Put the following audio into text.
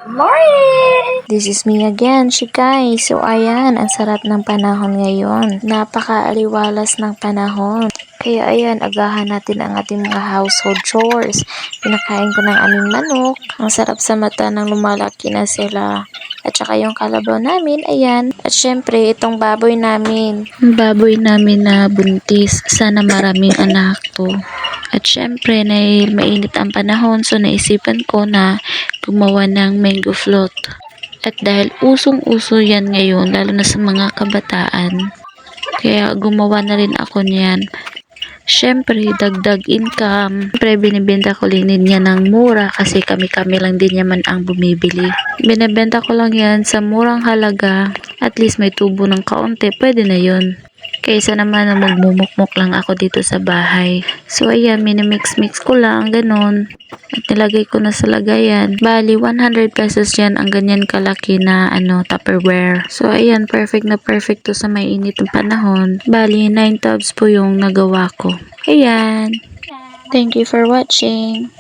Morning! This is me again, Shikay. So ayan, ang sarap ng panahon ngayon. Napaka-aliwalas ng panahon. Kaya ayan, agahan natin ang ating mga household chores. Pinakain ko ng aming manok. Ang sarap sa mata nang lumalaki na sila. At saka yung kalabaw namin, ayan. At syempre, itong baboy namin. Baboy namin na buntis. Sana maraming anak to. At syempre, mainit ang panahon, so naisipan ko na gumawa ng mango float. At dahil usong-uso yan ngayon, lalo na sa mga kabataan, kaya gumawa na rin ako niyan. Syempre, dagdag income. Syempre, binibenta ko rin yan ng mura kasi kami-kami lang din naman ang bumibili. Binibenta ko lang yan sa murang halaga. At least may tubo ng kaunti, pwede na yun. Kaysa naman na magmumukmuk lang ako dito sa bahay. So ayan, minimix-mix ko lang, ganun. At nilagay ko na sa lagayan. Bali, 100 pesos yan ang ganyan kalaki na Tupperware. So ayan, perfect na perfect to sa may init ng panahon. Bali, 9 tubs po yung nagawa ko. Ayan. Thank you for watching.